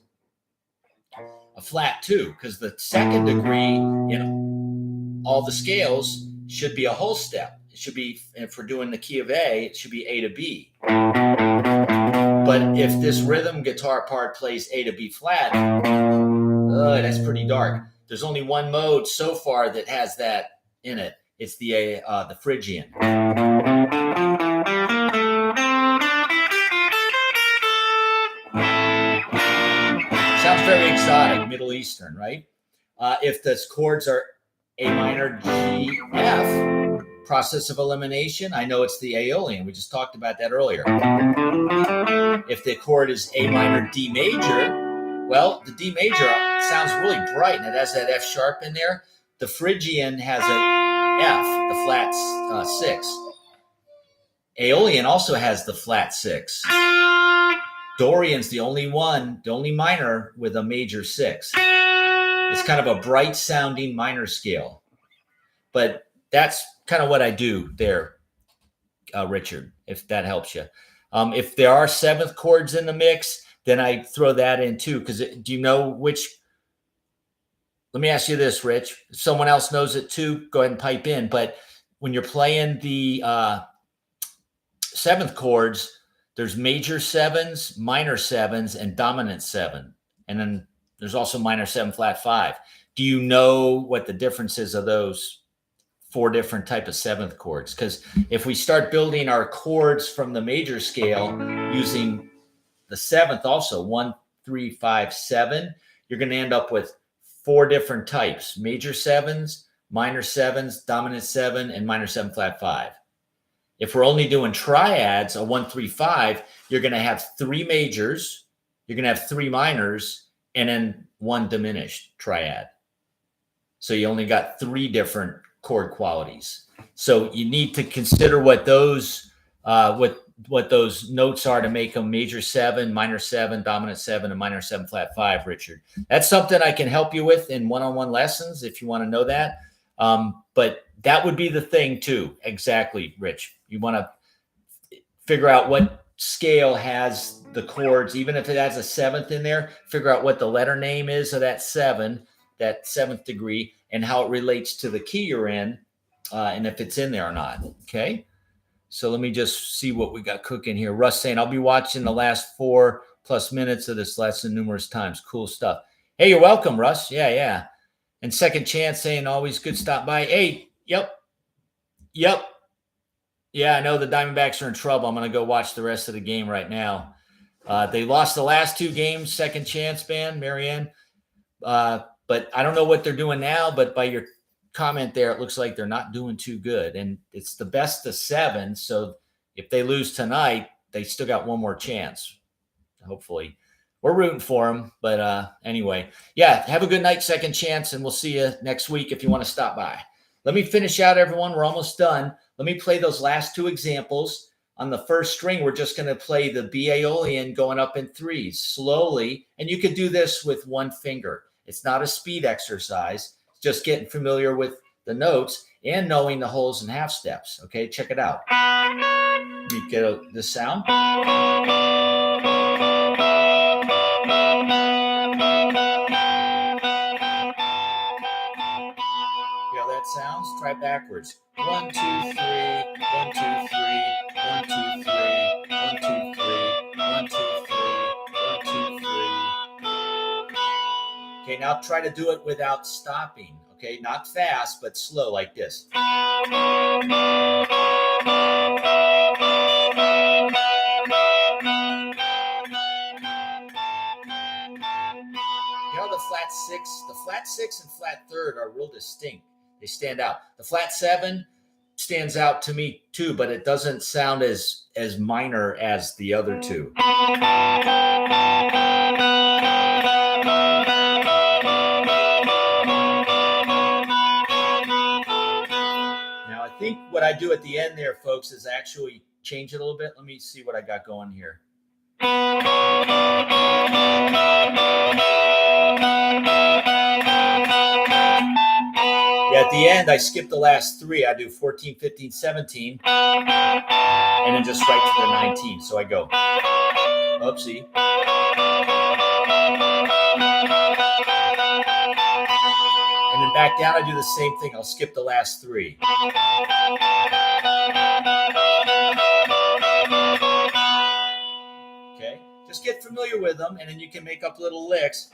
a flat 2? Because the second degree in all the scales should be a whole step. It should be, if we're doing the key of A, it should be A to B. But if this rhythm guitar part plays A to B flat, that's pretty dark. There's only one mode so far that has that in it. It's the Phrygian. Sounds very exotic, Middle Eastern, right? If the chords are A minor, G, F, process of elimination, I know it's the Aeolian. We just talked about that earlier. If the chord is A minor, D major, well, the D major sounds really bright, and it has that F sharp in there. The Phrygian has a F, the flat 6. Aeolian also has the flat 6. Dorian's the only minor with a major 6. It's kind of a bright sounding minor scale. But that's kind of what I do there, Richard, if that helps you. If there are seventh chords in the mix, then I throw that in too. Because do you know which? Let me ask you this, Rich. If someone else knows it too, go ahead and pipe in. But when you're playing the seventh chords, there's major 7s, minor 7s, and dominant 7. And then there's also minor 7 flat 5. Do you know what the difference is of those 4 different type of seventh chords? Because if we start building our chords from the major scale using the seventh also, 1, 3, 5, 7, you're going to end up with 4 different types: major 7s, minor 7s, dominant 7, and minor 7 flat 5. If we're only doing triads, a 1, 3, 5, you're going to have 3 majors, you're going to have 3 minors, and then 1 diminished triad. So you only got 3 different chord qualities. So you need to consider what those what those notes are to make them major 7, minor 7, dominant 7, and minor 7 flat 5, Richard. That's something I can help you with in one-on-one lessons if you want to know that. But that would be the thing too. Exactly, Rich. You want to figure out what scale has the chords, even if it has a 7th in there, figure out what the letter name is of that 7, that 7th degree, and how it relates to the key you're in, and if it's in there or not. Okay. So let me just see what we got cooking here. Russ saying, I'll be watching the last 4+ minutes of this lesson numerous times. Cool stuff. Hey, you're welcome, Russ. Yeah. And Second Chance saying, always good stop by. Hey, yep. Yeah, I know the Diamondbacks are in trouble. I'm going to go watch the rest of the game right now. They lost the last 2 games, Second Chance band, Marianne. But I don't know what they're doing now, but by your comment there, it looks like they're not doing too good. And it's the best of 7. So if they lose tonight, they still got one more chance. Hopefully. We're rooting for them. But anyway, yeah, have a good night, Second Chance, and we'll see you next week if you want to stop by. Let me finish out, everyone. We're almost done. Let me play those last 2 examples. On the first string, we're just going to play the B Aeolian going up in 3s slowly. And you could do this with 1 finger. It's not a speed exercise. It's just getting familiar with the notes and knowing the wholes and half steps. Okay, check it out. Let me get this sound. Sounds. Try backwards. 1, 2, 3, 1, 2, 3, 1, 2, 3, 1, 2, 3, 1, 2, 3, 1, 2, 3. Okay, now try to do it without stopping. Okay, not fast, but slow like this. flat six and flat third are real distinct. They stand out. The flat seven stands out to me too, but it doesn't sound as minor as the other two. Now, I think what I do at the end there, folks, is actually change it a little bit. Let me see what I got going here. Yeah, at the end, I skip the last three. I do 14, 15, 17, and then just right to the 19. So I go, oopsie. And then back down, I do the same thing. I'll skip the last three. Okay, just get familiar with them, and then you can make up little licks.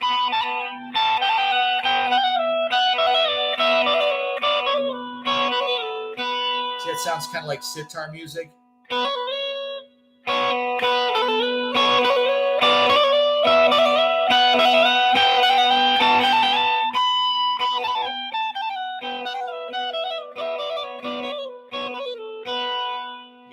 See, that sounds kind of like sitar music. You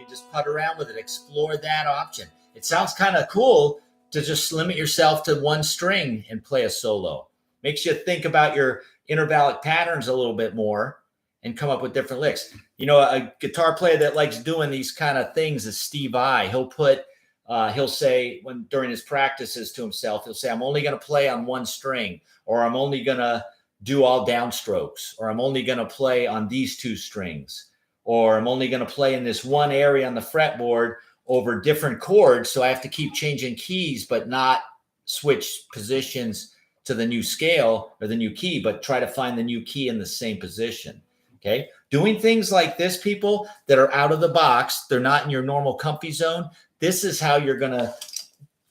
just putt around with it, explore that option. It sounds kind of cool to just limit yourself to one string and play a solo. Makes you think about your intervallic patterns a little bit more and come up with different licks. You know, a guitar player that likes doing these kind of things is Steve Vai. He'll say during his practices to himself, he'll say, I'm only going to play on one string, or I'm only going to do all downstrokes, or I'm only going to play on these two strings, or I'm only going to play in this one area on the fretboard over different chords. So I have to keep changing keys, but not switch positions to the new scale or the new key, but try to find the new key in the same position. Okay. Doing things like this, people, that are out of the box, they're not in your normal comfy zone. This is how you're going to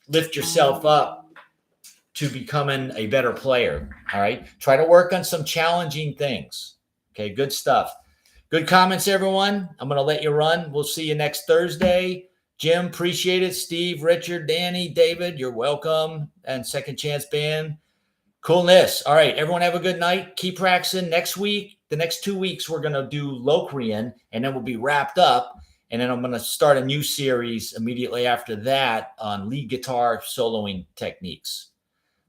lift yourself up to becoming a better player. All right. Try to work on some challenging things. Okay. Good stuff. Good comments, everyone. I'm going to let you run. We'll see you next Thursday. Jim, appreciate it. Steve, Richard, Danny, David, you're welcome. And Second Chance Band. Coolness. All right, everyone have a good night. Keep practicing. Next week, the next 2 weeks, we're going to do Locrian, and then we'll be wrapped up. And then I'm going to start a new series immediately after that on lead guitar soloing techniques.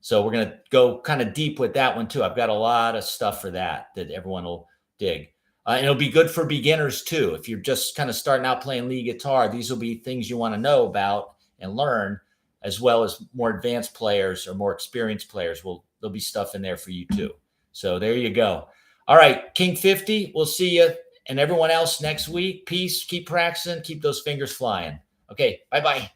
So we're going to go kind of deep with that one too. I've got a lot of stuff for that everyone will dig. And it'll be good for beginners too. If you're just kind of starting out playing lead guitar, these will be things you want to know about and learn, as well as more advanced players or more experienced players. There'll be stuff in there for you too. So there you go. All right, King 50, we'll see you and everyone else next week. Peace, keep practicing, keep those fingers flying. Okay, bye-bye.